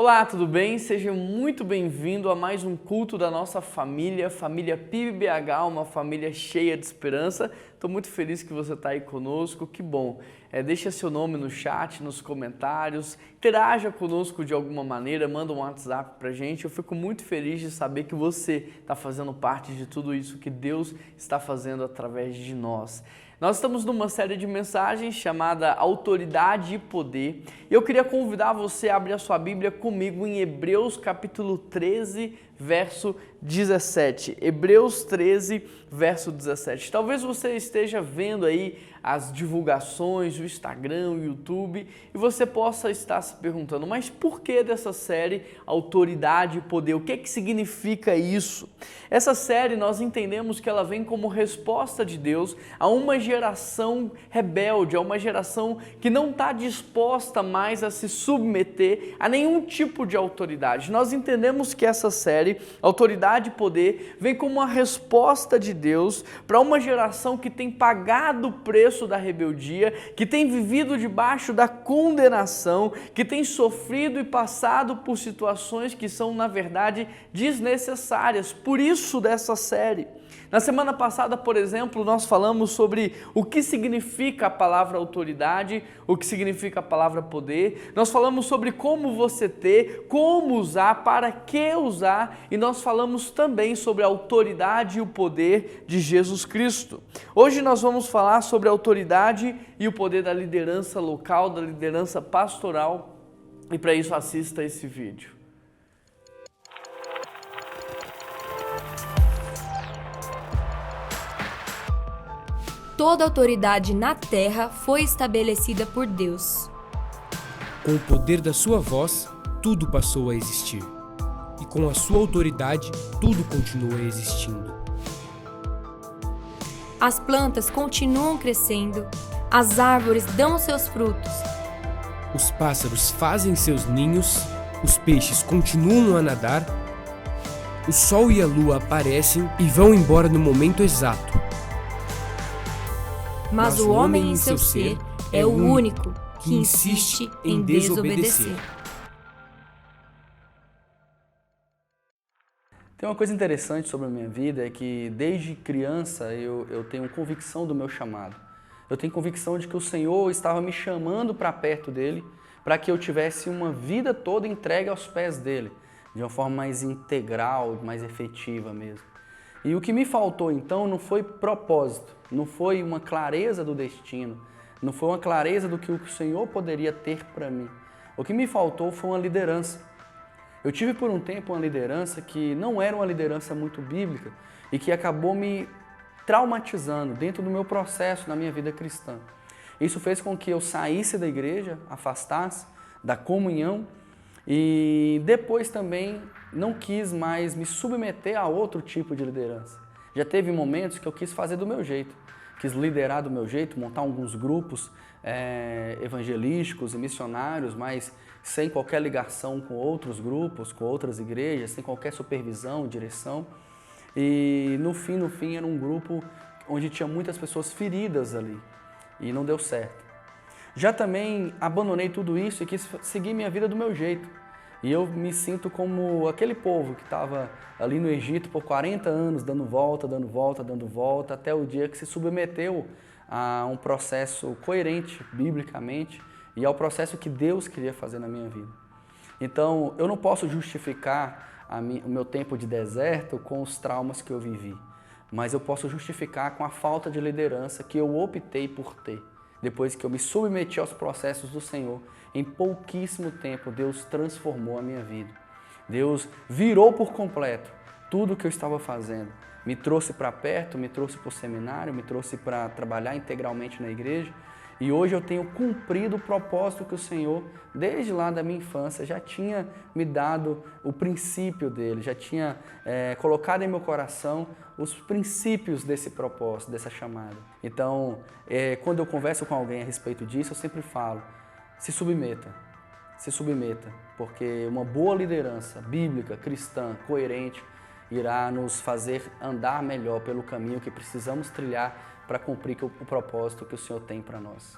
Olá, tudo bem? Seja muito bem-vindo a mais um culto da nossa família, família PIBBH, uma família cheia de esperança. Estou muito feliz que você está aí conosco, que bom. Deixa seu nome no chat, nos comentários, interaja conosco de alguma maneira, manda um WhatsApp pra gente. Eu fico muito feliz de saber que você está fazendo parte de tudo isso que Deus está fazendo através de nós. Nós estamos numa série de mensagens chamada Autoridade e Poder. E eu queria convidar você a abrir a sua Bíblia comigo em Hebreus capítulo 13, verso 17. Hebreus 13, verso 17. Talvez você esteja vendo aí as divulgações, o Instagram, o YouTube, e você possa estar se perguntando, mas por que dessa série Autoridade e Poder? O que que significa isso? Essa série nós entendemos que ela vem como resposta de Deus a uma geração rebelde, a uma geração que não está disposta mais a se submeter a nenhum tipo de autoridade. Nós entendemos que essa série, Autoridade e Poder, vem como uma resposta de Deus para uma geração que tem pagado o preço da rebeldia, que tem vivido debaixo da condenação, que tem sofrido e passado por situações que são, na verdade, desnecessárias. Por isso dessa série. Na semana passada, por exemplo, nós falamos sobre o que significa a palavra autoridade, o que significa a palavra poder. Nós falamos sobre como você ter, como usar, para que usar, e nós falamos também sobre a autoridade e o poder de Jesus Cristo. Hoje nós vamos falar sobre a autoridade e o poder da liderança local, da liderança pastoral, e para isso assista esse vídeo. Toda autoridade na terra foi estabelecida por Deus. Com o poder da sua voz, tudo passou a existir. E com a sua autoridade, tudo continua existindo. As plantas continuam crescendo, as árvores dão seus frutos. Os pássaros fazem seus ninhos, os peixes continuam a nadar, o sol e a lua aparecem e vão embora no momento exato. Mas o homem em seu ser é o único que insiste em desobedecer. Tem uma coisa interessante sobre a minha vida, é que desde criança eu tenho convicção do meu chamado. Eu tenho convicção de que o Senhor estava me chamando para perto dEle, para que eu tivesse uma vida toda entregue aos pés dEle, de uma forma mais integral, mais efetiva mesmo. E o que me faltou então não foi propósito, não foi uma clareza do destino, não foi uma clareza do que o Senhor poderia ter para mim. O que me faltou foi uma liderança. Eu tive por um tempo uma liderança que não era uma liderança muito bíblica e que acabou me traumatizando dentro do meu processo na minha vida cristã. Isso fez com que eu saísse da igreja, afastasse da comunhão e depois também não quis mais me submeter a outro tipo de liderança. Já teve momentos que eu quis fazer do meu jeito, quis liderar do meu jeito, montar alguns grupos evangelísticos e missionários, mas sem qualquer ligação com outros grupos, com outras igrejas, sem qualquer supervisão, direção. E no fim era um grupo onde tinha muitas pessoas feridas ali e não deu certo. Já também abandonei tudo isso e quis seguir minha vida do meu jeito. E eu me sinto como aquele povo que estava ali no Egito por 40 anos, dando volta, até o dia que se submeteu a um processo coerente, biblicamente, e ao processo que Deus queria fazer na minha vida. Então, eu não posso justificar o meu tempo de deserto com os traumas que eu vivi, mas eu posso justificar com a falta de liderança que eu optei por ter. Depois que eu me submeti aos processos do Senhor, em pouquíssimo tempo Deus transformou a minha vida. Deus virou por completo tudo o que eu estava fazendo. Me trouxe para perto, me trouxe para o seminário, me trouxe para trabalhar integralmente na igreja. E hoje eu tenho cumprido o propósito que o Senhor, desde lá da minha infância, já tinha me dado o princípio dele, já tinha colocado em meu coração os princípios desse propósito, dessa chamada. Então, quando eu converso com alguém a respeito disso, eu sempre falo, se submeta, porque uma boa liderança bíblica, cristã, coerente, irá nos fazer andar melhor pelo caminho que precisamos trilhar para cumprir o propósito que o Senhor tem para nós.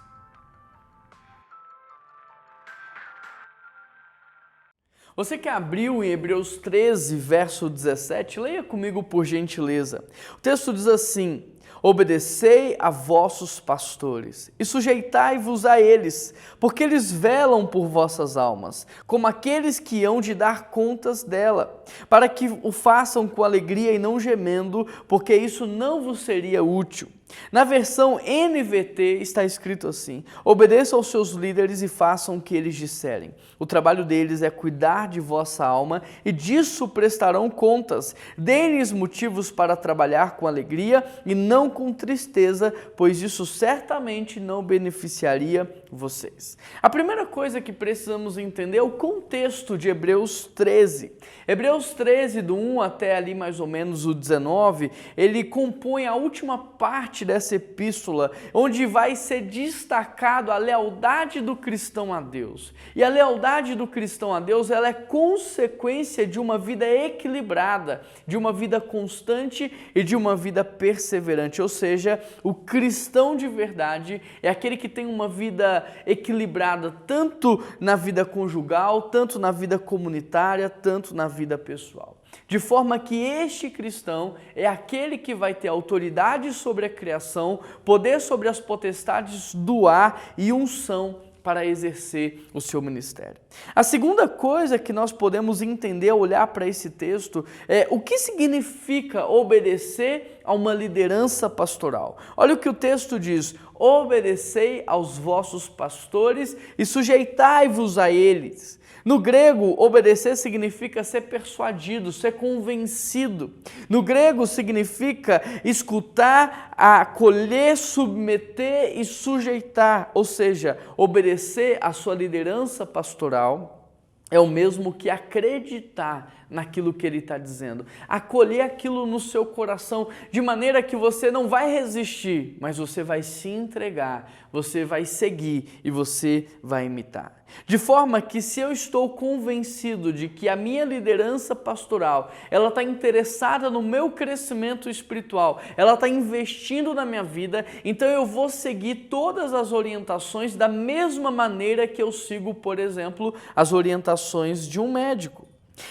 Você que abriu em Hebreus 13, verso 17, leia comigo por gentileza. O texto diz assim: obedecei a vossos pastores e sujeitai-vos a eles, porque eles velam por vossas almas, como aqueles que hão de dar contas dela, para que o façam com alegria e não gemendo, porque isso não vos seria útil. Na versão NVT está escrito assim: obedeçam aos seus líderes e façam o que eles disserem. O trabalho deles é cuidar de vossa alma e disso prestarão contas. Deem-lhes motivos para trabalhar com alegria e não com tristeza, pois isso certamente não beneficiaria vocês. A primeira coisa que precisamos entender é o contexto de Hebreus 13. Hebreus 13, do 1 até ali mais ou menos o 19, ele compõe a última parte dessa epístola, onde vai ser destacado a lealdade do cristão a Deus. E a lealdade do cristão a Deus, ela é consequência de uma vida equilibrada, de uma vida constante e de uma vida perseverante. Ou seja, o cristão de verdade é aquele que tem uma vida equilibrada, tanto na vida conjugal, tanto na vida comunitária, tanto na vida pessoal. De forma que este cristão é aquele que vai ter autoridade sobre a criação, poder sobre as potestades do ar e unção para exercer o seu ministério. A segunda coisa que nós podemos entender ao olhar para esse texto é o que significa obedecer a uma liderança pastoral. Olha o que o texto diz: obedecei aos vossos pastores e sujeitai-vos a eles. No grego, obedecer significa ser persuadido, ser convencido. No grego significa escutar, acolher, submeter e sujeitar. Ou seja, obedecer à sua liderança pastoral é o mesmo que acreditar naquilo que ele está dizendo, acolher aquilo no seu coração, de maneira que você não vai resistir, mas você vai se entregar, você vai seguir e você vai imitar. De forma que se eu estou convencido de que a minha liderança pastoral, ela está interessada no meu crescimento espiritual, ela está investindo na minha vida, então eu vou seguir todas as orientações da mesma maneira que eu sigo, por exemplo, as orientações de um médico.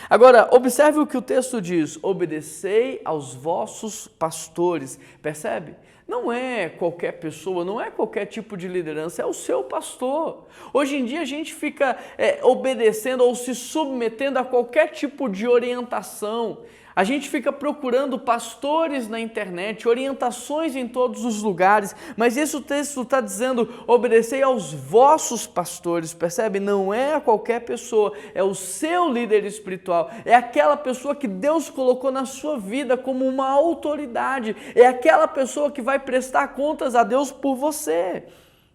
Agora, observe o que o texto diz: obedecei aos vossos pastores. Percebe? Não é qualquer pessoa, não é qualquer tipo de liderança, é o seu pastor. Hoje em dia a gente fica obedecendo ou se submetendo a qualquer tipo de orientação. A gente fica procurando pastores na internet, orientações em todos os lugares, mas esse texto está dizendo: obedecei aos vossos pastores, percebe? Não é a qualquer pessoa, é o seu líder espiritual, é aquela pessoa que Deus colocou na sua vida como uma autoridade, é aquela pessoa que vai prestar contas a Deus por você.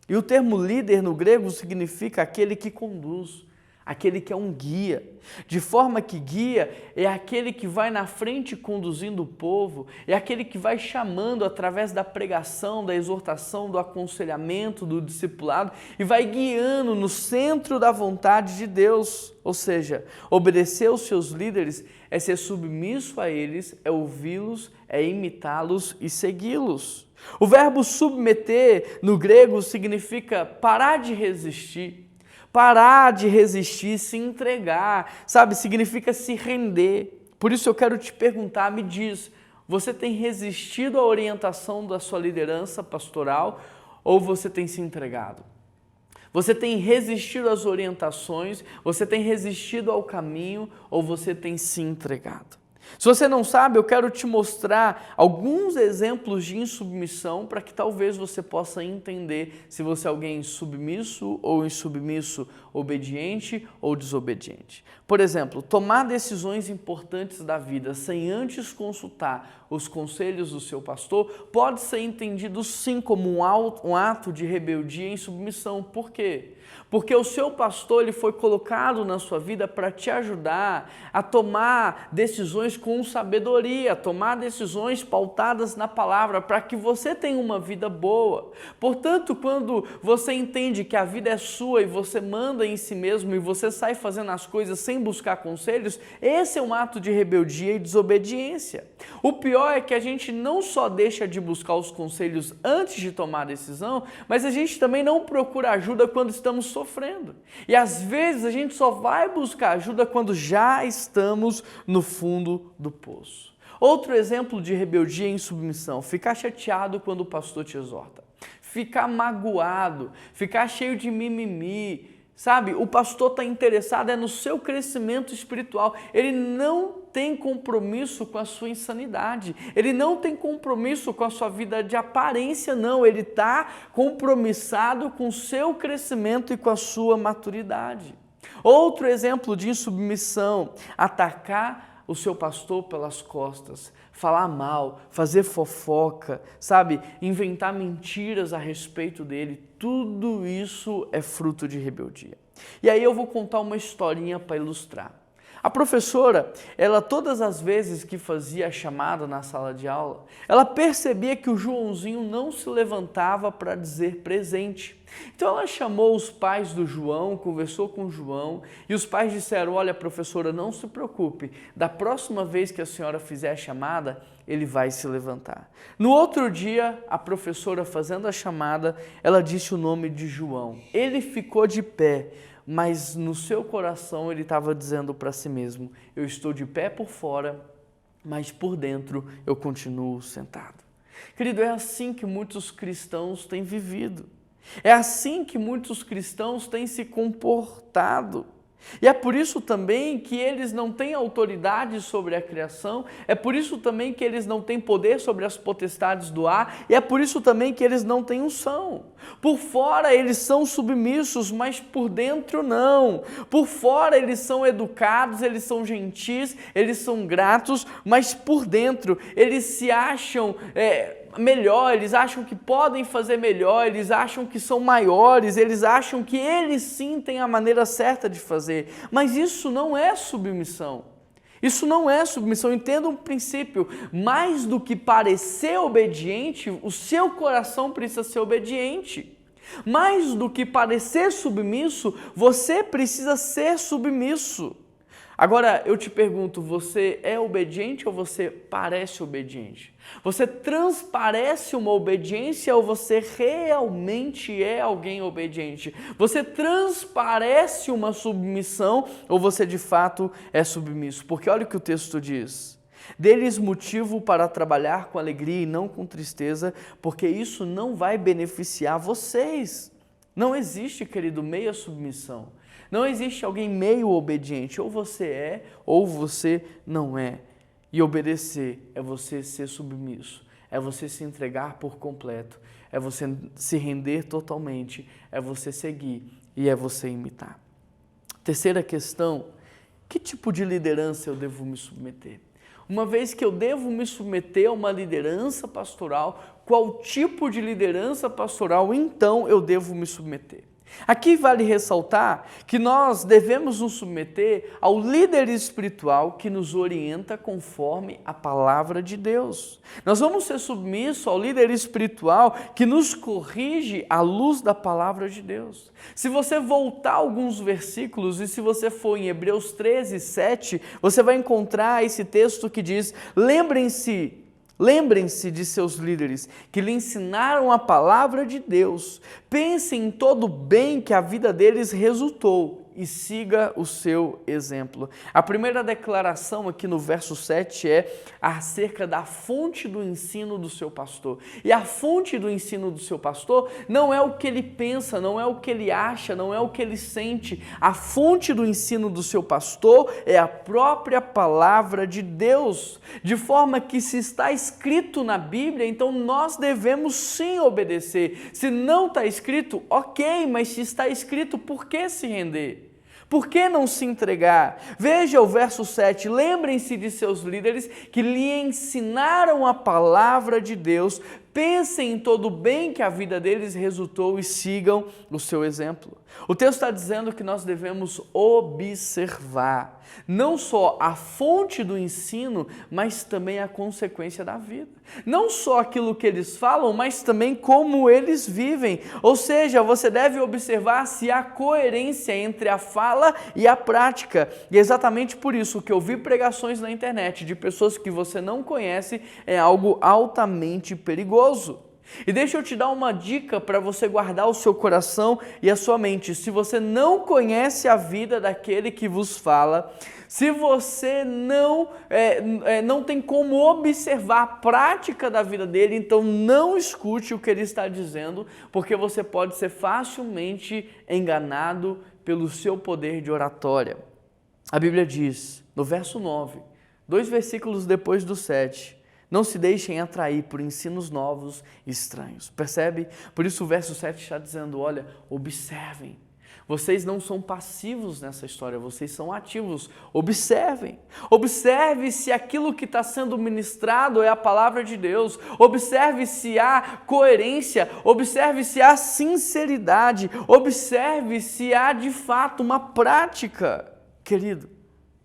E o termo líder no grego significa aquele que conduz, aquele que é um guia, de forma que guia é aquele que vai na frente conduzindo o povo, é aquele que vai chamando através da pregação, da exortação, do aconselhamento, do discipulado e vai guiando no centro da vontade de Deus. Ou seja, obedecer aos seus líderes é ser submisso a eles, é ouvi-los, é imitá-los e segui-los. O verbo submeter no grego significa parar de resistir. Parar de resistir, se entregar, sabe? Significa se render. Por isso eu quero te perguntar, me diz, você tem resistido à orientação da sua liderança pastoral ou você tem se entregado? Você tem resistido às orientações, você tem resistido ao caminho ou você tem se entregado? Se você não sabe, eu quero te mostrar alguns exemplos de insubmissão para que talvez você possa entender se você é alguém submisso ou insubmisso, obediente ou desobediente. Por exemplo, tomar decisões importantes da vida sem antes consultar os conselhos do seu pastor pode ser entendido sim como um ato de rebeldia e insubmissão. Por quê? Porque o seu pastor ele foi colocado na sua vida para te ajudar a tomar decisões com sabedoria, a tomar decisões pautadas na palavra, para que você tenha uma vida boa. Portanto, quando você entende que a vida é sua e você manda em si mesmo e você sai fazendo as coisas sem buscar conselhos, esse é um ato de rebeldia e desobediência. O pior pior é que a gente não só deixa de buscar os conselhos antes de tomar a decisão, mas a gente também não procura ajuda quando estamos sofrendo. E às vezes a gente só vai buscar ajuda quando já estamos no fundo do poço. Outro exemplo de rebeldia e insubmissão: ficar chateado quando o pastor te exorta, ficar magoado, ficar cheio de mimimi. Sabe, o pastor está interessado no seu crescimento espiritual, ele não tem compromisso com a sua insanidade, ele não tem compromisso com a sua vida de aparência, não, ele está compromissado com o seu crescimento e com a sua maturidade. Outro exemplo de insubmissão: atacar o seu pastor pelas costas, falar mal, fazer fofoca, sabe, inventar mentiras a respeito dele. Tudo isso é fruto de rebeldia. E aí eu vou contar uma historinha para ilustrar. A professora, ela todas as vezes que fazia a chamada na sala de aula, ela percebia que o Joãozinho não se levantava para dizer presente. Então ela chamou os pais do João, conversou com o João, e os pais disseram: olha, professora, não se preocupe, da próxima vez que a senhora fizer a chamada, ele vai se levantar. No outro dia, a professora, fazendo a chamada, ela disse o nome de João. Ele ficou de pé, mas no seu coração ele estava dizendo para si mesmo: eu estou de pé por fora, mas por dentro eu continuo sentado. Querido, é assim que muitos cristãos têm vivido. É assim que muitos cristãos têm se comportado. E é por isso também que eles não têm autoridade sobre a criação, é por isso também que eles não têm poder sobre as potestades do ar, e é por isso também que eles não têm unção. Por fora eles são submissos, mas por dentro não. Por fora eles são educados, eles são gentis, eles são gratos, mas por dentro eles se acham melhor, eles acham que podem fazer melhor, eles acham que são maiores, eles acham que eles sim têm a maneira certa de fazer. Mas isso não é submissão. Isso não é submissão. Entenda um princípio: mais do que parecer obediente, o seu coração precisa ser obediente. Mais do que parecer submisso, você precisa ser submisso. Agora, eu te pergunto, você é obediente ou você parece obediente? Você transparece uma obediência ou você realmente é alguém obediente? Você transparece uma submissão ou você de fato é submisso? Porque olha o que o texto diz: dê-lhes motivo para trabalhar com alegria e não com tristeza, porque isso não vai beneficiar vocês. Não existe, querido, meia submissão. Não existe alguém meio obediente, ou você é ou você não é. E obedecer é você ser submisso, é você se entregar por completo, é você se render totalmente, é você seguir e é você imitar. Terceira questão: que tipo de liderança eu devo me submeter? Uma vez que eu devo me submeter a uma liderança pastoral, qual tipo de liderança pastoral então eu devo me submeter? Aqui vale ressaltar que nós devemos nos submeter ao líder espiritual que nos orienta conforme a palavra de Deus. Nós vamos ser submissos ao líder espiritual que nos corrige à luz da palavra de Deus. Se você voltar alguns versículos e se você for em Hebreus 13, 7, você vai encontrar esse texto que diz: Lembrem-se de seus líderes que lhe ensinaram a palavra de Deus. Pensem em todo o bem que a vida deles resultou e siga o seu exemplo. A primeira declaração aqui no verso 7 é acerca da fonte do ensino do seu pastor. E a fonte do ensino do seu pastor não é o que ele pensa, não é o que ele acha, não é o que ele sente. A fonte do ensino do seu pastor é a própria palavra de Deus. De forma que se está escrito na Bíblia, então nós devemos sim obedecer. Se não está escrito, ok, mas se está escrito, por que se render? Por que não se entregar? Veja o verso 7, lembrem-se de seus líderes que lhe ensinaram a palavra de Deus, pensem em todo o bem que a vida deles resultou e sigam o seu exemplo. O texto está dizendo que nós devemos observar não só a fonte do ensino, mas também a consequência da vida. Não só aquilo que eles falam, mas também como eles vivem. Ou seja, você deve observar se há coerência entre a fala e a prática. E é exatamente por isso que ouvir pregações na internet de pessoas que você não conhece é algo altamente perigoso. E deixa eu te dar uma dica para você guardar o seu coração e a sua mente. Se você não conhece a vida daquele que vos fala, se você não tem como observar a prática da vida dele, então não escute o que ele está dizendo, porque você pode ser facilmente enganado pelo seu poder de oratória. A Bíblia diz, no verso 9, 2 versículos depois do 7, não se deixem atrair por ensinos novos e estranhos. Percebe? Por isso o verso 7 está dizendo, olha, observem. Vocês não são passivos nessa história, vocês são ativos. Observem. Observe se aquilo que está sendo ministrado é a palavra de Deus. Observe se há coerência. Observe se há sinceridade. Observe se há de fato uma prática. Querido,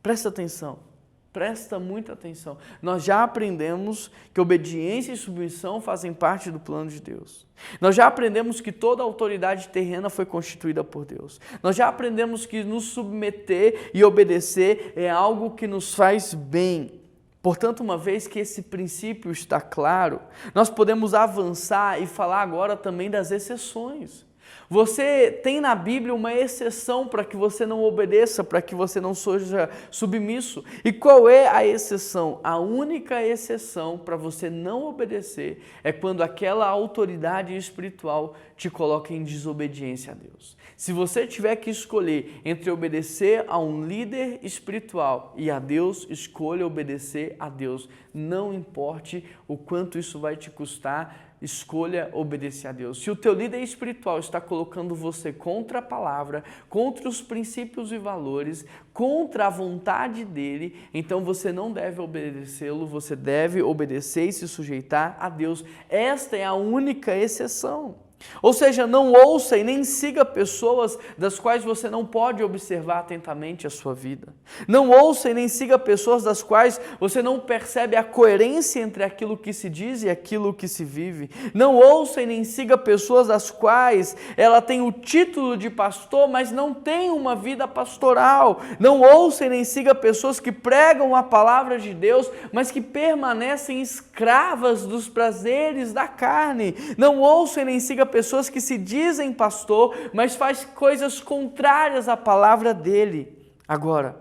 presta atenção. Presta muita atenção. Nós já aprendemos que obediência e submissão fazem parte do plano de Deus. Nós já aprendemos que toda autoridade terrena foi constituída por Deus. Nós já aprendemos que nos submeter e obedecer é algo que nos faz bem. Portanto, uma vez que esse princípio está claro, nós podemos avançar e falar agora também das exceções. Você tem na Bíblia uma exceção para que você não obedeça, para que você não seja submisso. E qual é a exceção? A única exceção para você não obedecer é quando aquela autoridade espiritual te coloca em desobediência a Deus. Se você tiver que escolher entre obedecer a um líder espiritual e a Deus, escolha obedecer a Deus. Não importe o quanto isso vai te custar, escolha obedecer a Deus. Se o teu líder espiritual está colocando você contra a palavra, contra os princípios e valores, contra a vontade dele, então você não deve obedecê-lo, você deve obedecer e se sujeitar a Deus. Esta é a única exceção. Ou seja, não ouça e nem siga pessoas das quais você não pode observar atentamente a sua vida. Não ouça e nem siga pessoas das quais você não percebe a coerência entre aquilo que se diz e aquilo que se vive. Não ouça e nem siga pessoas das quais ela tem o título de pastor, mas não tem uma vida pastoral. Não ouça e nem siga pessoas que pregam a palavra de Deus, mas que permanecem escravas dos prazeres da carne. Não ouça e nem siga pessoas que se dizem pastor, mas faz coisas contrárias à palavra dele. Agora,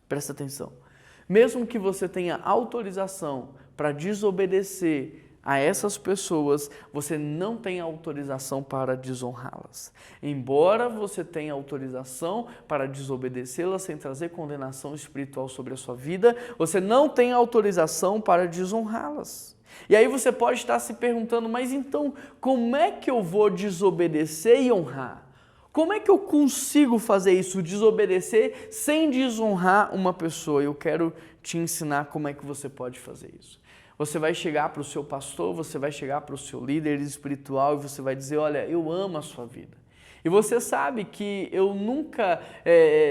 presta atenção. Mesmo que você tenha autorização para desobedecer a essas pessoas, você não tem autorização para desonrá-las. Embora você tenha autorização para desobedecê-las sem trazer condenação espiritual sobre a sua vida, você não tem autorização para desonrá-las. E aí você pode estar se perguntando, mas então como é que eu vou desobedecer e honrar? Como é que eu consigo fazer isso, desobedecer sem desonrar uma pessoa? Eu quero te ensinar como é que você pode fazer isso. Você vai chegar para o seu pastor, você vai chegar para o seu líder espiritual e você vai dizer, olha, eu amo a sua vida. E você sabe que eu nunca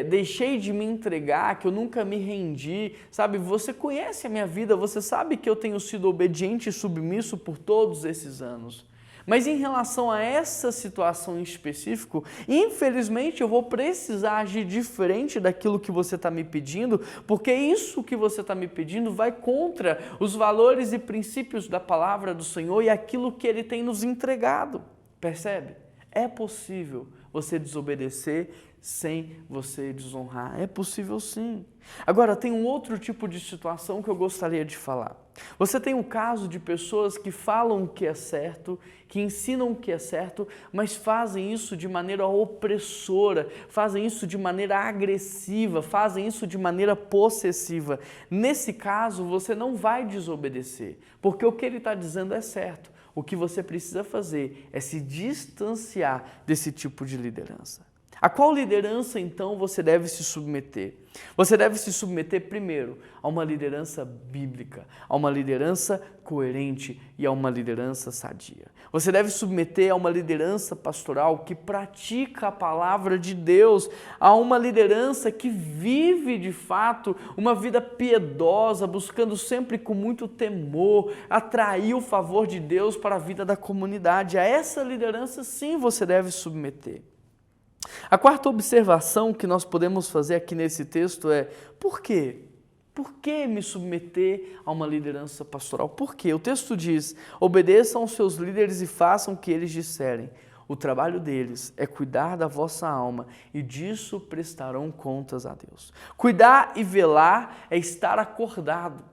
deixei de me entregar, que eu nunca me rendi, sabe? Você conhece a minha vida, você sabe que eu tenho sido obediente e submisso por todos esses anos. Mas em relação a essa situação em específico, infelizmente eu vou precisar agir diferente daquilo que você está me pedindo, porque isso que você está me pedindo vai contra os valores e princípios da palavra do Senhor e aquilo que Ele tem nos entregado. Percebe? É possível você desobedecer sem você desonrar. É possível sim. Agora, tem um outro tipo de situação que eu gostaria de falar. Você tem um caso de pessoas que falam o que é certo, que ensinam o que é certo, mas fazem isso de maneira opressora, fazem isso de maneira agressiva, fazem isso de maneira possessiva. Nesse caso, você não vai desobedecer, porque o que ele está dizendo é certo. O que você precisa fazer é se distanciar desse tipo de liderança. A qual liderança, então, você deve se submeter? Você deve se submeter, primeiro, a uma liderança bíblica, a uma liderança coerente e a uma liderança sadia. Você deve submeter a uma liderança pastoral que pratica a palavra de Deus, a uma liderança que vive, de fato, uma vida piedosa, buscando sempre com muito temor, atrair o favor de Deus para a vida da comunidade. A essa liderança, sim, você deve submeter. A quarta observação que nós podemos fazer aqui nesse texto é: por quê? Por que me submeter a uma liderança pastoral? Por quê? O texto diz: obedeçam aos seus líderes e façam o que eles disserem. O trabalho deles é cuidar da vossa alma e disso prestarão contas a Deus. Cuidar e velar é estar acordado.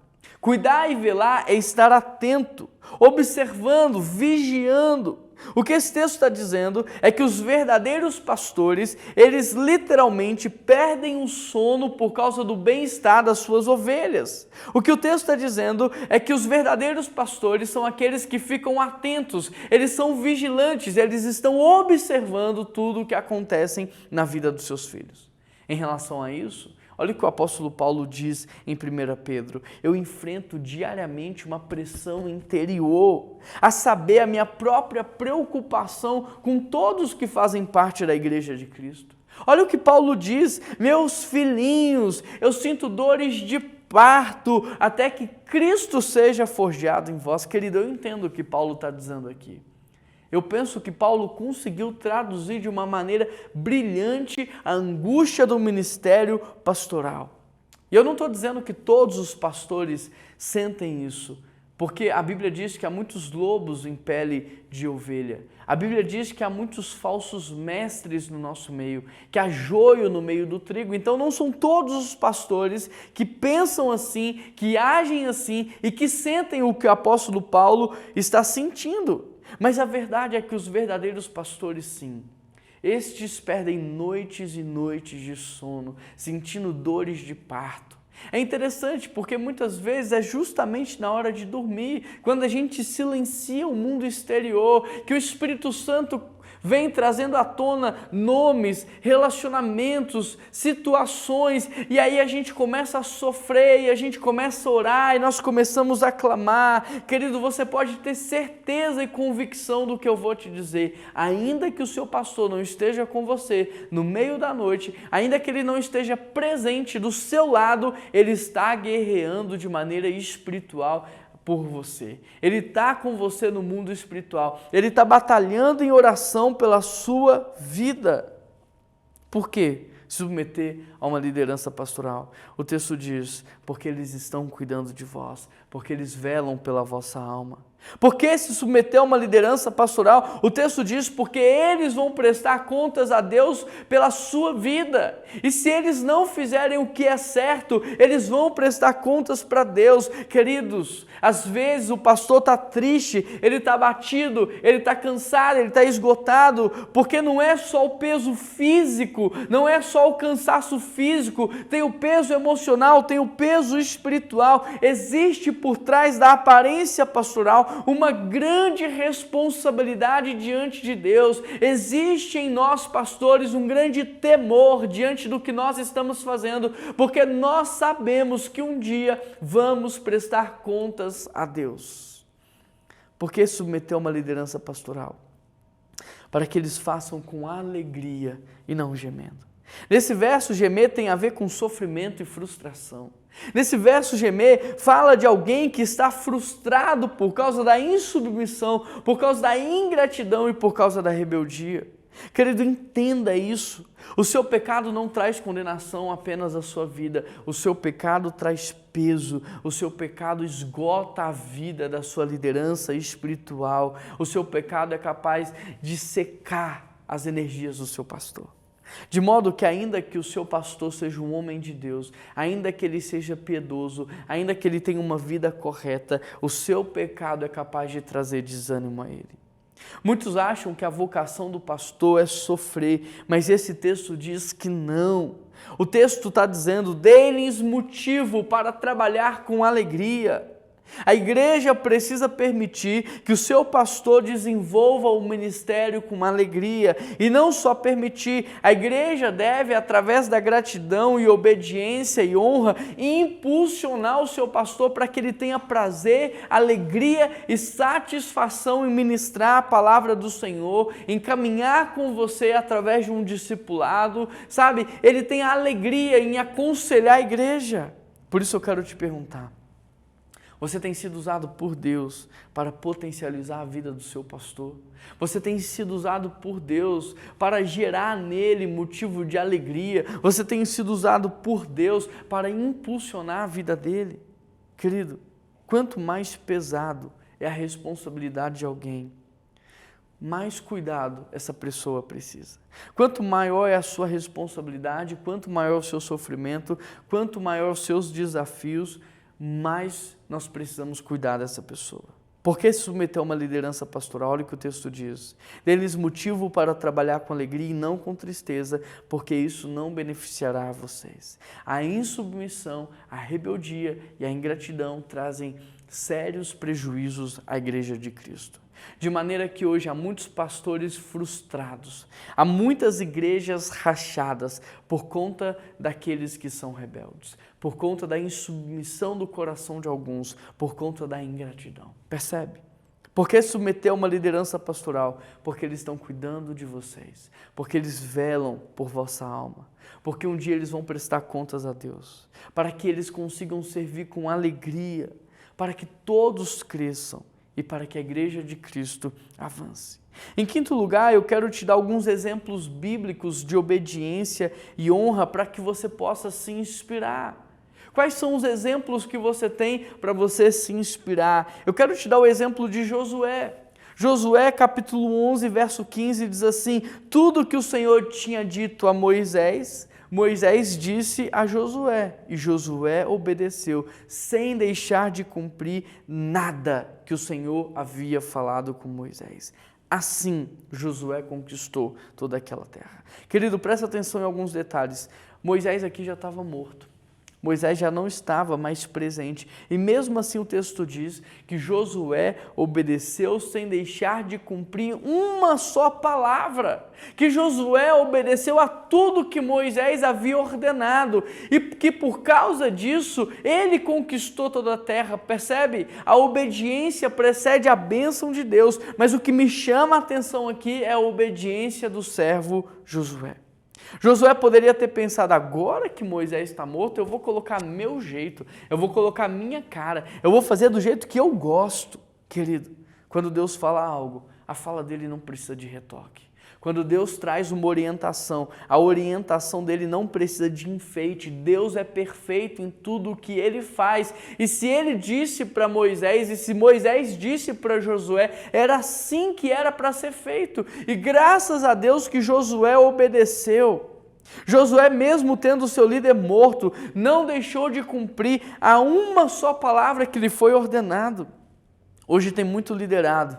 Cuidar e velar é estar atento, observando, vigiando. O que esse texto está dizendo é que os verdadeiros pastores, eles literalmente perdem o sono por causa do bem-estar das suas ovelhas. O que o texto está dizendo é que os verdadeiros pastores são aqueles que ficam atentos, eles são vigilantes, eles estão observando tudo o que acontece na vida dos seus filhos. Em relação a isso, olha o que o apóstolo Paulo diz em 1 Pedro: eu enfrento diariamente uma pressão interior, a saber, a minha própria preocupação com todos que fazem parte da igreja de Cristo. Olha o que Paulo diz: meus filhinhos, eu sinto dores de parto até que Cristo seja forjado em vós. Querido, eu entendo o que Paulo está dizendo aqui. Eu penso que Paulo conseguiu traduzir de uma maneira brilhante a angústia do ministério pastoral. E eu não estou dizendo que todos os pastores sentem isso, porque a Bíblia diz que há muitos lobos em pele de ovelha. A Bíblia diz que há muitos falsos mestres no nosso meio, que há joio no meio do trigo. Então não são todos os pastores que pensam assim, que agem assim e que sentem o que o apóstolo Paulo está sentindo. Mas a verdade é que os verdadeiros pastores, sim, estes perdem noites e noites de sono, sentindo dores de parto. É interessante porque muitas vezes é justamente na hora de dormir, quando a gente silencia o mundo exterior, que o Espírito Santo vem trazendo à tona nomes, relacionamentos, situações, e aí a gente começa a sofrer, e a gente começa a orar, e nós começamos a clamar. Querido, você pode ter certeza e convicção do que eu vou te dizer, ainda que o seu pastor não esteja com você no meio da noite, ainda que ele não esteja presente do seu lado, ele está guerreando de maneira espiritual por você. Ele está com você no mundo espiritual. Ele está batalhando em oração pela sua vida. Por quê? Submeter a uma liderança pastoral. O texto diz: porque eles estão cuidando de vós, porque eles velam pela vossa alma. Por que se submeter a uma liderança pastoral? O texto diz: porque eles vão prestar contas a Deus pela sua vida. E se eles não fizerem o que é certo, eles vão prestar contas para Deus. Queridos, às vezes o pastor está triste, ele está abatido, ele está cansado, ele está esgotado, porque não é só o peso físico, não é só o cansaço físico, tem o peso emocional, tem o peso espiritual. Existe por trás da aparência pastoral uma grande responsabilidade diante de Deus. Existe em nós, pastores, um grande temor diante do que nós estamos fazendo, porque nós sabemos que um dia vamos prestar contas a Deus. Por que submeter uma liderança pastoral? Para que eles façam com alegria e não gemendo. Nesse verso, gemer tem a ver com sofrimento e frustração. Nesse verso, gemer fala de alguém que está frustrado por causa da insubmissão, por causa da ingratidão e por causa da rebeldia. Querido, entenda isso. O seu pecado não traz condenação apenas à sua vida. O seu pecado traz peso. O seu pecado esgota a vida da sua liderança espiritual. O seu pecado é capaz de secar as energias do seu pastor. De modo que ainda que o seu pastor seja um homem de Deus, ainda que ele seja piedoso, ainda que ele tenha uma vida correta, o seu pecado é capaz de trazer desânimo a ele. Muitos acham que a vocação do pastor é sofrer, mas esse texto diz que não. O texto está dizendo: dê-lhes motivo para trabalhar com alegria. A igreja precisa permitir que o seu pastor desenvolva o ministério com alegria e não só permitir, a igreja deve, através da gratidão e obediência e honra, impulsionar o seu pastor para que ele tenha prazer, alegria e satisfação em ministrar a palavra do Senhor, em caminhar com você através de um discipulado, sabe? Ele tem alegria em aconselhar a igreja. Por isso eu quero te perguntar, você tem sido usado por Deus para potencializar a vida do seu pastor? Você tem sido usado por Deus para gerar nele motivo de alegria? Você tem sido usado por Deus para impulsionar a vida dele? Querido, quanto mais pesado é a responsabilidade de alguém, mais cuidado essa pessoa precisa. Quanto maior é a sua responsabilidade, quanto maior o seu sofrimento, quanto maior os seus desafios, mais nós precisamos cuidar dessa pessoa. Por que se submeter a uma liderança pastoral? Olha o que o texto diz. Dê-lhes motivo para trabalhar com alegria e não com tristeza, porque isso não beneficiará a vocês. A insubmissão, a rebeldia e a ingratidão trazem sérios prejuízos à igreja de Cristo. De maneira que hoje há muitos pastores frustrados, há muitas igrejas rachadas por conta daqueles que são rebeldes, por conta da insubmissão do coração de alguns, por conta da ingratidão. Percebe? Por que submeter a uma liderança pastoral? Porque eles estão cuidando de vocês, porque eles velam por vossa alma, porque um dia eles vão prestar contas a Deus, para que eles consigam servir com alegria, para que todos cresçam e para que a igreja de Cristo avance. Em quinto lugar, eu quero te dar alguns exemplos bíblicos de obediência e honra para que você possa se inspirar. Quais são os exemplos que você tem para você se inspirar? Eu quero te dar o exemplo de Josué. Josué, capítulo 11, verso 15, diz assim: tudo que o Senhor tinha dito a Moisés, Moisés disse a Josué, e Josué obedeceu, sem deixar de cumprir nada que o Senhor havia falado com Moisés. Assim, Josué conquistou toda aquela terra. Querido, presta atenção em alguns detalhes. Moisés aqui já estava morto. Moisés já não estava mais presente. E mesmo assim o texto diz que Josué obedeceu sem deixar de cumprir uma só palavra. Que Josué obedeceu a tudo que Moisés havia ordenado. E que por causa disso, ele conquistou toda a terra. Percebe? A obediência precede a bênção de Deus. Mas o que me chama a atenção aqui é a obediência do servo Josué. Josué poderia ter pensado, agora que Moisés está morto, eu vou colocar meu jeito, eu vou colocar minha cara, eu vou fazer do jeito que eu gosto. Querido, quando Deus fala algo, a fala dele não precisa de retoque. Quando Deus traz uma orientação, a orientação dele não precisa de enfeite. Deus é perfeito em tudo o que ele faz. E se ele disse para Moisés, e se Moisés disse para Josué, era assim que era para ser feito. E graças a Deus que Josué obedeceu. Josué, mesmo tendo seu líder morto, não deixou de cumprir a uma só palavra que lhe foi ordenado. Hoje tem muito liderado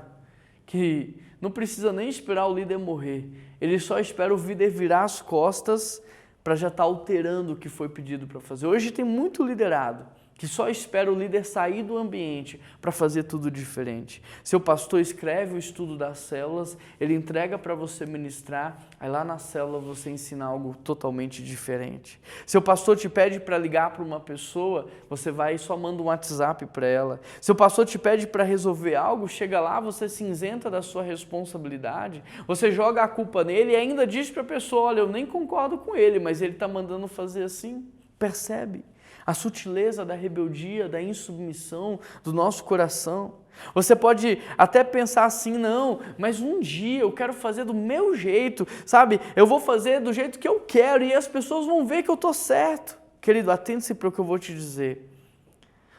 que não precisa nem esperar o líder morrer. Ele só espera o líder virar as costas para já estar alterando o que foi pedido para fazer. Hoje tem muito liderado que só espera o líder sair do ambiente para fazer tudo diferente. Seu pastor escreve o estudo das células, ele entrega para você ministrar, aí lá na célula você ensina algo totalmente diferente. Seu pastor te pede para ligar para uma pessoa, você vai e só manda um WhatsApp para ela. Seu pastor te pede para resolver algo, chega lá, você se isenta da sua responsabilidade, você joga a culpa nele e ainda diz para a pessoa, olha, eu nem concordo com ele, mas ele está mandando fazer assim. Percebe? A sutileza da rebeldia, da insubmissão do nosso coração. Você pode até pensar assim, não, mas um dia eu quero fazer do meu jeito, sabe? Eu vou fazer do jeito que eu quero e as pessoas vão ver que eu estou certo. Querido, atente-se para o que eu vou te dizer.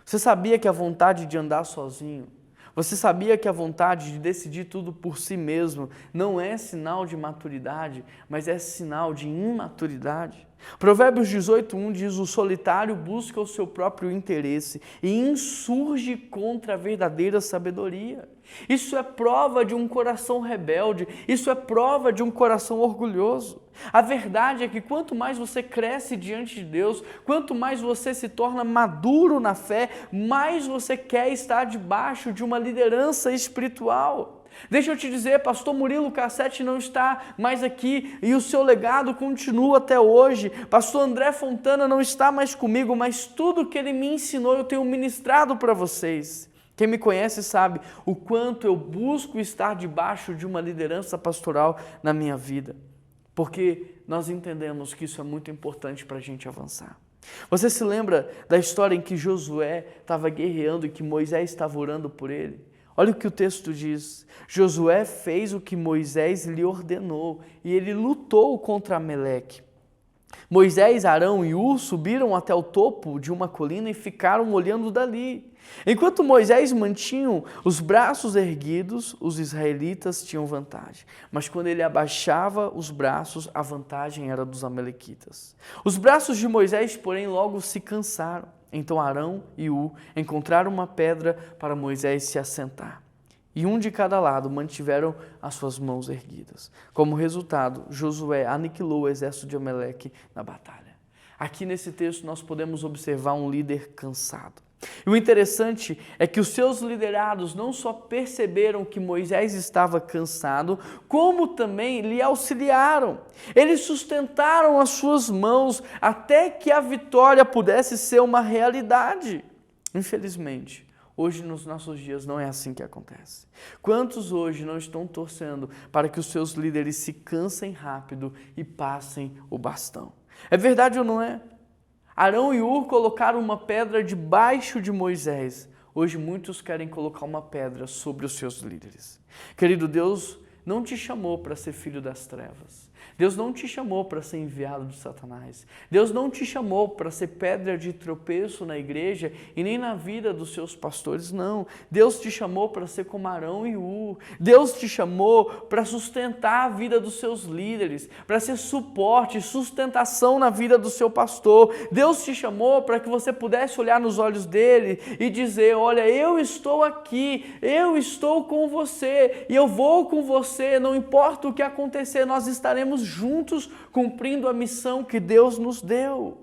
Você sabia que a vontade de andar sozinho, você sabia que a vontade de decidir tudo por si mesmo não é sinal de maturidade, mas é sinal de imaturidade? Provérbios 18:1 diz: o solitário busca o seu próprio interesse e insurge contra a verdadeira sabedoria. Isso é prova de um coração rebelde, isso é prova de um coração orgulhoso. A verdade é que quanto mais você cresce diante de Deus, quanto mais você se torna maduro na fé, mais você quer estar debaixo de uma liderança espiritual. Deixa eu te dizer, pastor Murilo Cassete não está mais aqui e o seu legado continua até hoje. Pastor André Fontana não está mais comigo, mas tudo que ele me ensinou eu tenho ministrado para vocês. Quem me conhece sabe o quanto eu busco estar debaixo de uma liderança pastoral na minha vida, porque nós entendemos que isso é muito importante para a gente avançar. Você se lembra da história em que Josué estava guerreando e que Moisés estava orando por ele? Olha o que o texto diz: Josué fez o que Moisés lhe ordenou e ele lutou contra Amaleque. Moisés, Arão e Hur subiram até o topo de uma colina e ficaram olhando dali. Enquanto Moisés mantinha os braços erguidos, os israelitas tinham vantagem. Mas quando ele abaixava os braços, a vantagem era dos amalequitas. Os braços de Moisés, porém, logo se cansaram. Então Arão e Hur encontraram uma pedra para Moisés se assentar. E um de cada lado mantiveram as suas mãos erguidas. Como resultado, Josué aniquilou o exército de Amaleque na batalha. Aqui nesse texto nós podemos observar um líder cansado. E o interessante é que os seus liderados não só perceberam que Moisés estava cansado, como também lhe auxiliaram. Eles sustentaram as suas mãos até que a vitória pudesse ser uma realidade. Infelizmente, hoje nos nossos dias não é assim que acontece. Quantos hoje não estão torcendo para que os seus líderes se cansem rápido e passem o bastão? É verdade ou não é? Arão e Hur colocaram uma pedra debaixo de Moisés. Hoje muitos querem colocar uma pedra sobre os seus líderes. Querido, Deus não te chamou para ser filho das trevas. Deus não te chamou para ser enviado de Satanás. Deus não te chamou para ser pedra de tropeço na igreja e nem na vida dos seus pastores, não. Deus te chamou para ser como Arão e Hur. Deus te chamou para sustentar a vida dos seus líderes, para ser suporte, sustentação na vida do seu pastor. Deus te chamou para que você pudesse olhar nos olhos dele e dizer: olha, eu estou aqui, eu estou com você e eu vou com você, não importa o que acontecer, nós estaremos juntos cumprindo a missão que Deus nos deu.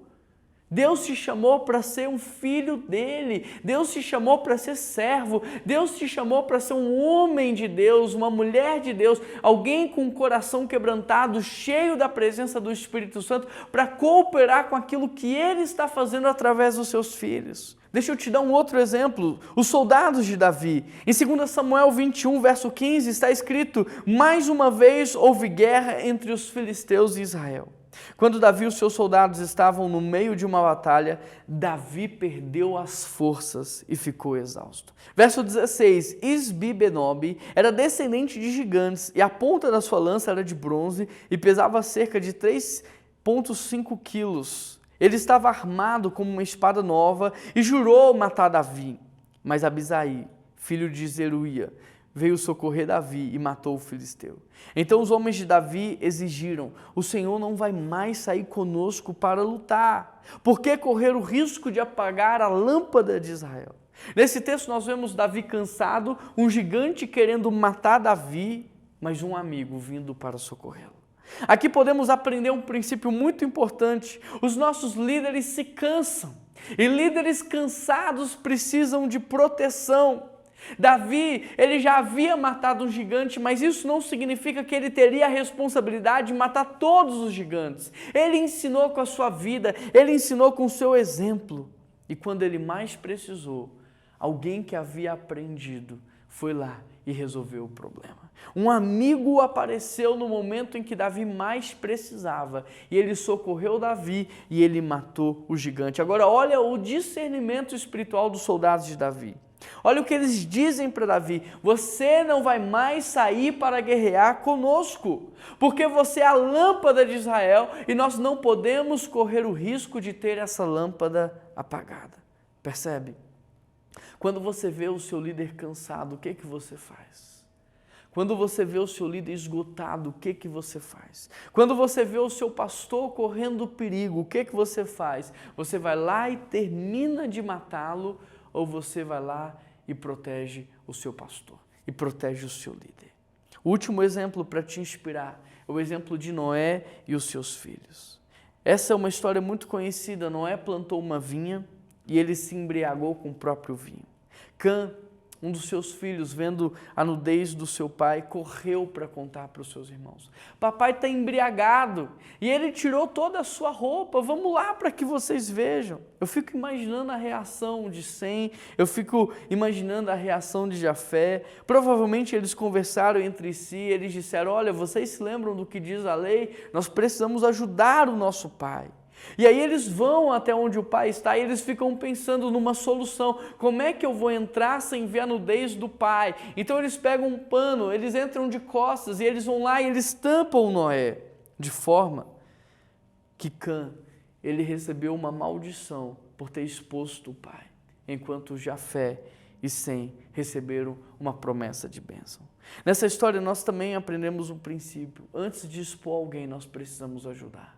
Deus te chamou para ser um filho dele, Deus te chamou para ser servo, Deus te chamou para ser um homem de Deus, uma mulher de Deus, alguém com um coração quebrantado, cheio da presença do Espírito Santo, para cooperar com aquilo que ele está fazendo através dos seus filhos. Deixa eu te dar um outro exemplo, os soldados de Davi. Em 2 Samuel 21, verso 15, está escrito: mais uma vez houve guerra entre os filisteus e Israel. Quando Davi e os seus soldados estavam no meio de uma batalha, Davi perdeu as forças e ficou exausto. Verso 16, Isbi-Benob era descendente de gigantes e a ponta da sua lança era de bronze e pesava cerca de 3,5 quilos. Ele estava armado com uma espada nova e jurou matar Davi. Mas Abisai, filho de Zeruia, veio socorrer Davi e matou o filisteu. Então os homens de Davi exigiram: o Senhor não vai mais sair conosco para lutar. Por que correr o risco de apagar a lâmpada de Israel? Nesse texto nós vemos Davi cansado, um gigante querendo matar Davi, mas um amigo vindo para socorrê-lo. Aqui podemos aprender um princípio muito importante. Os nossos líderes se cansam e líderes cansados precisam de proteção. Davi, ele já havia matado um gigante, mas isso não significa que ele teria a responsabilidade de matar todos os gigantes. Ele ensinou com a sua vida, ele ensinou com o seu exemplo. E quando ele mais precisou, alguém que havia aprendido foi lá e resolveu o problema. Um amigo apareceu no momento em que Davi mais precisava e ele socorreu Davi e ele matou o gigante. Agora olha o discernimento espiritual dos soldados de Davi. Olha o que eles dizem para Davi: você não vai mais sair para guerrear conosco, porque você é a lâmpada de Israel e nós não podemos correr o risco de ter essa lâmpada apagada. Percebe? Quando você vê o seu líder cansado, o que você faz? Quando você vê o seu líder esgotado, o que você faz? Quando você vê o seu pastor correndo perigo, o que você faz? Você vai lá e termina de matá-lo, ou você vai lá e protege o seu pastor e protege o seu líder? O último exemplo para te inspirar é o exemplo de Noé e os seus filhos. Essa é uma história muito conhecida. Noé plantou uma vinha e ele se embriagou com o próprio vinho. Cã, um dos seus filhos, vendo a nudez do seu pai, correu para contar para os seus irmãos. Papai está embriagado e ele tirou toda a sua roupa, vamos lá para que vocês vejam. Eu fico imaginando a reação de Sem, eu fico imaginando a reação de Jafé. Provavelmente eles conversaram entre si, eles disseram, olha, vocês se lembram do que diz a lei? Nós precisamos ajudar o nosso pai. E aí eles vão até onde o pai está e eles ficam pensando numa solução. Como é que eu vou entrar sem ver a nudez do pai? Então eles pegam um pano, eles entram de costas e eles vão lá e eles tampam Noé, de forma que Cã, ele recebeu uma maldição por ter exposto o pai, enquanto Jafé e Sem receberam uma promessa de bênção. Nessa história nós também aprendemos um princípio. Antes de expor alguém, nós precisamos ajudar.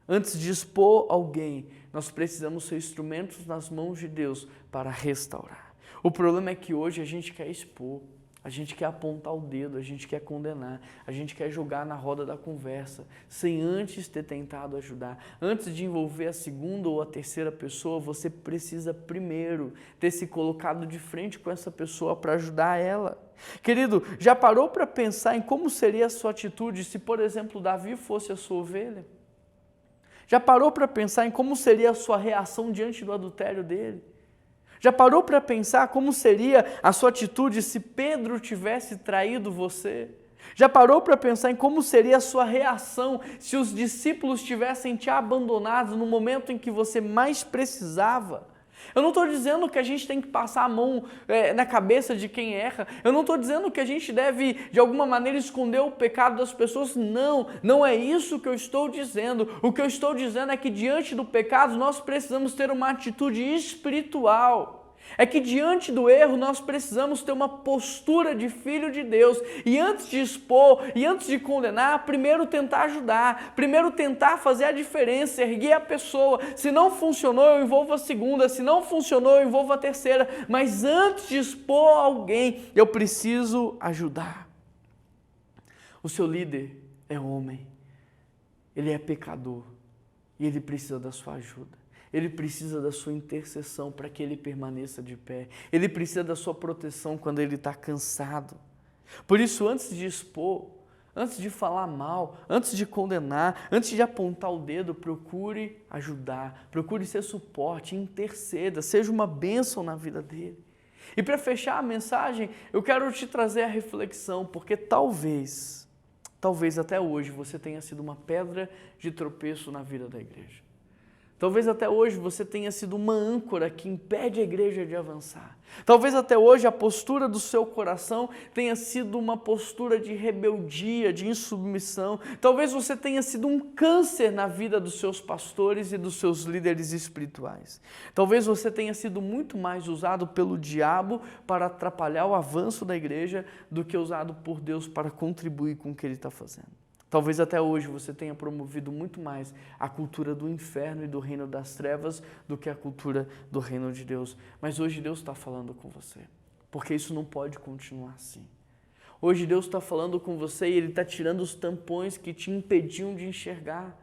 Antes de expor alguém, nós precisamos ser instrumentos nas mãos de Deus para restaurar. O problema é que hoje a gente quer expor, a gente quer apontar o dedo, a gente quer condenar, a gente quer jogar na roda da conversa, sem antes ter tentado ajudar. Antes de envolver a segunda ou a terceira pessoa, você precisa primeiro ter se colocado de frente com essa pessoa para ajudar ela. Querido, já parou para pensar em como seria a sua atitude se, por exemplo, Davi fosse a sua ovelha? Já parou para pensar em como seria a sua reação diante do adultério dele? Já parou para pensar como seria a sua atitude se Pedro tivesse traído você? Já parou para pensar em como seria a sua reação se os discípulos tivessem te abandonado no momento em que você mais precisava? Eu não estou dizendo que a gente tem que passar a mão na cabeça de quem erra. Eu não estou dizendo que a gente deve, de alguma maneira, esconder o pecado das pessoas. Não, não é isso que eu estou dizendo. O que eu estou dizendo é que diante do pecado nós precisamos ter uma atitude espiritual. É que diante do erro nós precisamos ter uma postura de filho de Deus e antes de expor e antes de condenar, primeiro tentar ajudar, primeiro tentar fazer a diferença, erguer a pessoa. Se não funcionou, eu envolvo a segunda, se não funcionou, eu envolvo a terceira, mas antes de expor alguém, eu preciso ajudar. O seu líder é homem, ele é pecador e ele precisa da sua ajuda. Ele precisa da sua intercessão para que ele permaneça de pé. Ele precisa da sua proteção quando ele está cansado. Por isso, antes de expor, antes de falar mal, antes de condenar, antes de apontar o dedo, procure ajudar, procure ser suporte, interceda, seja uma bênção na vida dele. E para fechar a mensagem, eu quero te trazer a reflexão, porque talvez até hoje você tenha sido uma pedra de tropeço na vida da igreja. Talvez até hoje você tenha sido uma âncora que impede a igreja de avançar. Talvez até hoje a postura do seu coração tenha sido uma postura de rebeldia, de insubmissão. Talvez você tenha sido um câncer na vida dos seus pastores e dos seus líderes espirituais. Talvez você tenha sido muito mais usado pelo diabo para atrapalhar o avanço da igreja do que usado por Deus para contribuir com o que ele está fazendo. Talvez até hoje você tenha promovido muito mais a cultura do inferno e do reino das trevas do que a cultura do reino de Deus. Mas hoje Deus está falando com você, porque isso não pode continuar assim. Hoje Deus está falando com você e Ele está tirando os tampões que te impediam de enxergar.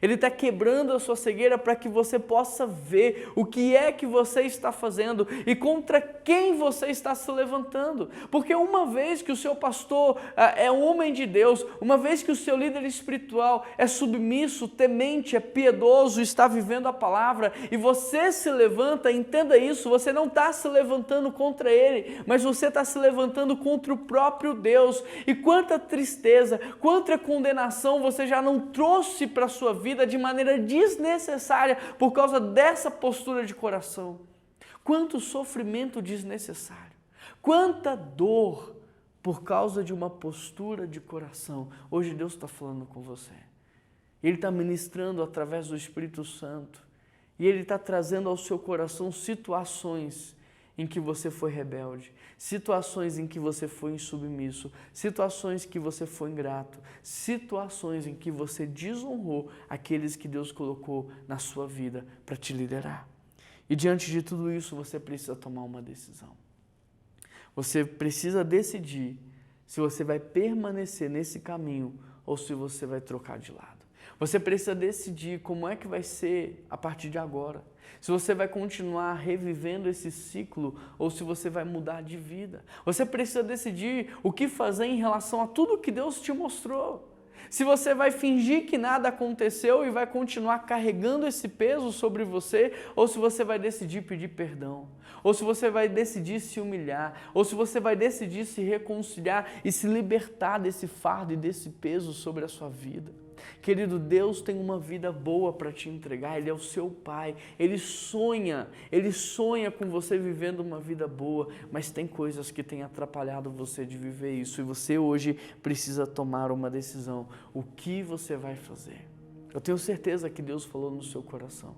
Ele está quebrando a sua cegueira para que você possa ver o que é que você está fazendo e contra quem você está se levantando. Porque uma vez que o seu pastor é um homem de Deus, uma vez que o seu líder espiritual é submisso, temente, é piedoso, está vivendo a palavra e você se levanta, entenda isso, você não está se levantando contra ele, mas você está se levantando contra o próprio Deus. E quanta tristeza, quanta condenação você já não trouxe para a sua vida de maneira desnecessária por causa dessa postura de coração. Quanto sofrimento desnecessário, quanta dor por causa de uma postura de coração. Hoje Deus está falando com você. Ele está ministrando através do Espírito Santo e Ele está trazendo ao seu coração situações em que você foi rebelde, situações em que você foi insubmisso, situações que você foi ingrato, situações em que você desonrou aqueles que Deus colocou na sua vida para te liderar. E diante de tudo isso, você precisa tomar uma decisão. Você precisa decidir se você vai permanecer nesse caminho ou se você vai trocar de lado. Você precisa decidir como é que vai ser a partir de agora. Se você vai continuar revivendo esse ciclo ou se você vai mudar de vida. Você precisa decidir o que fazer em relação a tudo que Deus te mostrou. Se você vai fingir que nada aconteceu e vai continuar carregando esse peso sobre você, ou se você vai decidir pedir perdão, ou se você vai decidir se humilhar, ou se você vai decidir se reconciliar e se libertar desse fardo e desse peso sobre a sua vida. Querido, Deus tem uma vida boa para te entregar, Ele é o seu Pai, Ele sonha com você vivendo uma vida boa, mas tem coisas que têm atrapalhado você de viver isso e você hoje precisa tomar uma decisão. O que você vai fazer? Eu tenho certeza que Deus falou no seu coração,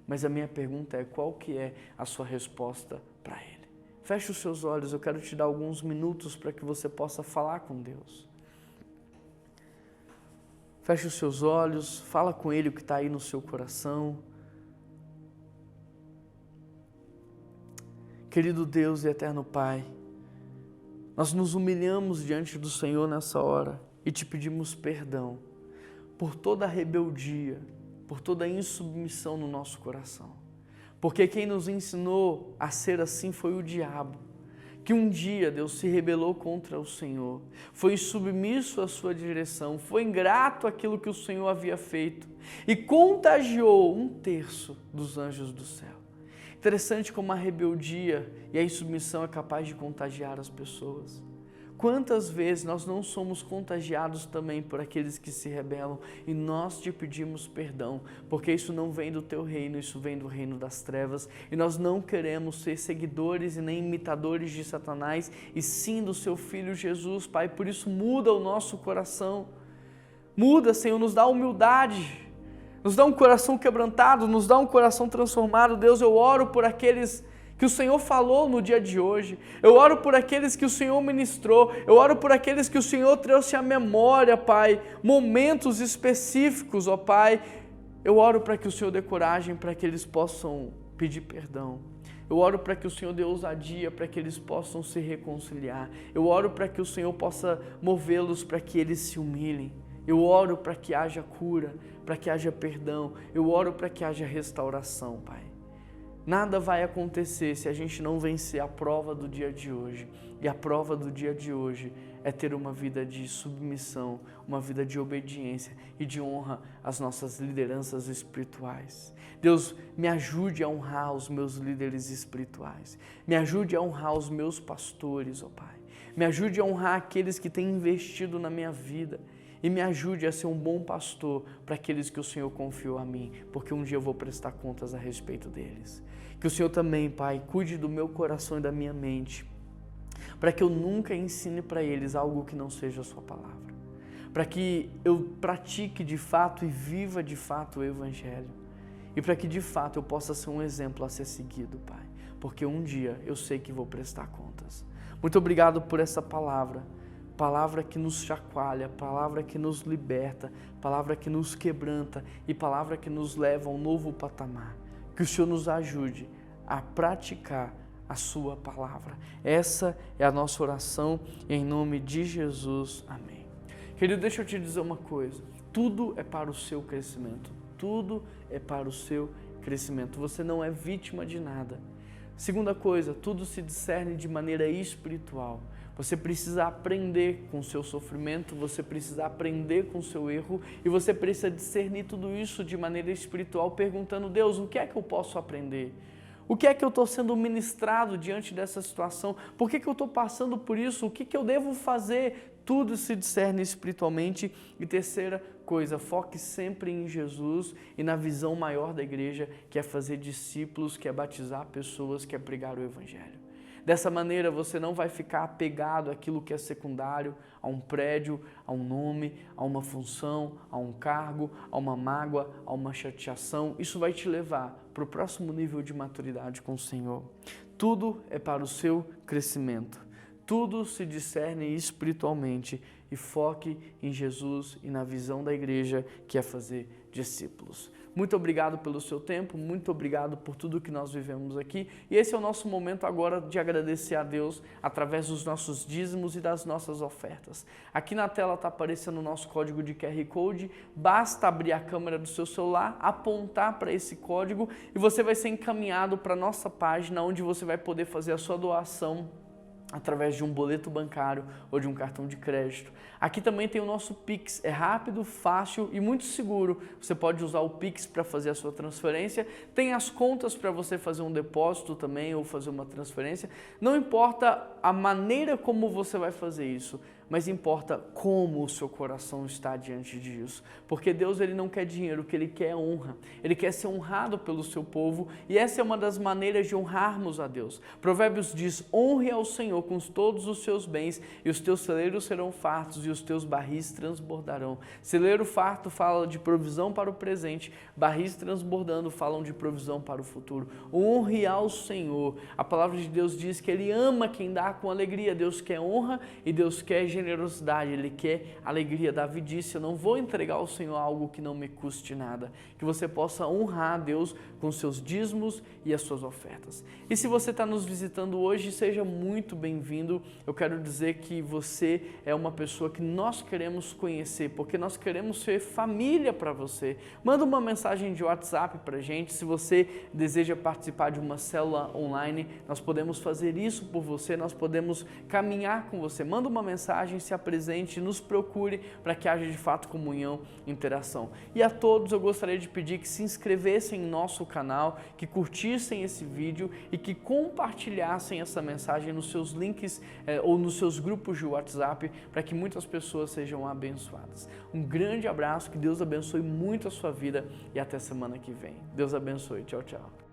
mas a minha pergunta é: qual que é a sua resposta para Ele? Feche os seus olhos, eu quero te dar alguns minutos para que você possa falar com Deus. Feche os seus olhos, fala com Ele o que está aí no seu coração. Querido Deus e eterno Pai, nós nos humilhamos diante do Senhor nessa hora e te pedimos perdão por toda a rebeldia, por toda a insubmissão no nosso coração. Porque quem nos ensinou a ser assim foi o diabo, que um dia Deus se rebelou contra o Senhor, foi insubmisso à sua direção, foi ingrato àquilo que o Senhor havia feito e contagiou 1/3 dos anjos do céu. Interessante como a rebeldia e a insubmissão é capaz de contagiar as pessoas. Quantas vezes nós não somos contagiados também por aqueles que se rebelam e nós te pedimos perdão, porque isso não vem do teu reino, isso vem do reino das trevas e nós não queremos ser seguidores e nem imitadores de Satanás e sim do seu Filho Jesus, Pai, por isso muda o nosso coração, muda, Senhor, nos dá humildade, nos dá um coração quebrantado, nos dá um coração transformado. Deus, eu oro por aqueles que o Senhor falou no dia de hoje, eu oro por aqueles que o Senhor ministrou, eu oro por aqueles que o Senhor trouxe à memória, Pai, momentos específicos, ó Pai, eu oro para que o Senhor dê coragem para que eles possam pedir perdão, eu oro para que o Senhor dê ousadia para que eles possam se reconciliar, eu oro para que o Senhor possa movê-los para que eles se humilhem, eu oro para que haja cura, para que haja perdão, eu oro para que haja restauração, Pai. Nada vai acontecer se a gente não vencer a prova do dia de hoje. E a prova do dia de hoje é ter uma vida de submissão, uma vida de obediência e de honra às nossas lideranças espirituais. Deus, me ajude a honrar os meus líderes espirituais. Me ajude a honrar os meus pastores, ó Pai. Me ajude a honrar aqueles que têm investido na minha vida. E me ajude a ser um bom pastor para aqueles que o Senhor confiou a mim, porque um dia eu vou prestar contas a respeito deles. Que o Senhor também, Pai, cuide do meu coração e da minha mente, para que eu nunca ensine para eles algo que não seja a sua palavra. Para que eu pratique de fato e viva de fato o Evangelho. E para que de fato eu possa ser um exemplo a ser seguido, Pai. Porque um dia eu sei que vou prestar contas. Muito obrigado por essa palavra. Palavra que nos chacoalha, palavra que nos liberta, palavra que nos quebranta e palavra que nos leva a um novo patamar. Que o Senhor nos ajude a praticar a sua palavra. Essa é a nossa oração em nome de Jesus. Amém. Querido, deixa eu te dizer uma coisa. Tudo é para o seu crescimento. Tudo é para o seu crescimento. Você não é vítima de nada. Segunda coisa, tudo se discerne de maneira espiritual. Você precisa aprender com o seu sofrimento, você precisa aprender com o seu erro e você precisa discernir tudo isso de maneira espiritual, perguntando: Deus, o que é que eu posso aprender? O que é que eu estou sendo ministrado diante dessa situação? Por que eu estou passando por isso? O que eu devo fazer? Tudo se discerne espiritualmente. E terceira coisa, foque sempre em Jesus e na visão maior da igreja, que é fazer discípulos, que é batizar pessoas, que é pregar o Evangelho. Dessa maneira você não vai ficar apegado àquilo que é secundário, a um prédio, a um nome, a uma função, a um cargo, a uma mágoa, a uma chateação. Isso vai te levar para o próximo nível de maturidade com o Senhor. Tudo é para o seu crescimento. Tudo se discerne espiritualmente e foque em Jesus e na visão da igreja, que é fazer discípulos. Muito obrigado pelo seu tempo, muito obrigado por tudo que nós vivemos aqui. E esse é o nosso momento agora de agradecer a Deus através dos nossos dízimos e das nossas ofertas. Aqui na tela está aparecendo o nosso código de QR Code. Basta abrir a câmera do seu celular, apontar para esse código e você vai ser encaminhado para a nossa página, onde você vai poder fazer a sua doação através de um boleto bancário ou de um cartão de crédito. Aqui também tem o nosso Pix, é rápido, fácil e muito seguro. Você pode usar o Pix para fazer a sua transferência, tem as contas para você fazer um depósito também ou fazer uma transferência. Não importa a maneira como você vai fazer isso, mas importa como o seu coração está diante disso. Porque Deus, ele não quer dinheiro, o que ele quer é honra. Ele quer ser honrado pelo seu povo e essa é uma das maneiras de honrarmos a Deus. Provérbios diz: honre ao Senhor com todos os seus bens e os teus celeiros serão fartos e os teus barris transbordarão. Celeiro farto fala de provisão para o presente, barris transbordando falam de provisão para o futuro. Honre ao Senhor. A palavra de Deus diz que ele ama quem dá com alegria. Deus quer honra e Deus quer generosidade, ele quer alegria. Davi disse: eu não vou entregar ao Senhor algo que não me custe nada. Que você possa honrar a Deus com seus dízimos e as suas ofertas. E se você está nos visitando hoje, seja muito bem-vindo. Eu quero dizer que você é uma pessoa que nós queremos conhecer, porque nós queremos ser família para você. Manda uma mensagem de WhatsApp para a gente. Se você deseja participar de uma célula online, nós podemos fazer isso por você, nós podemos caminhar com você. Manda uma mensagem, se apresente, nos procure para que haja de fato comunhão e interação. E a todos eu gostaria de pedir que se inscrevessem em nosso canal, que curtissem esse vídeo e que compartilhassem essa mensagem nos seus links ou nos seus grupos de WhatsApp para que muitas pessoas sejam abençoadas. Um grande abraço, que Deus abençoe muito a sua vida e até semana que vem. Deus abençoe. Tchau, tchau.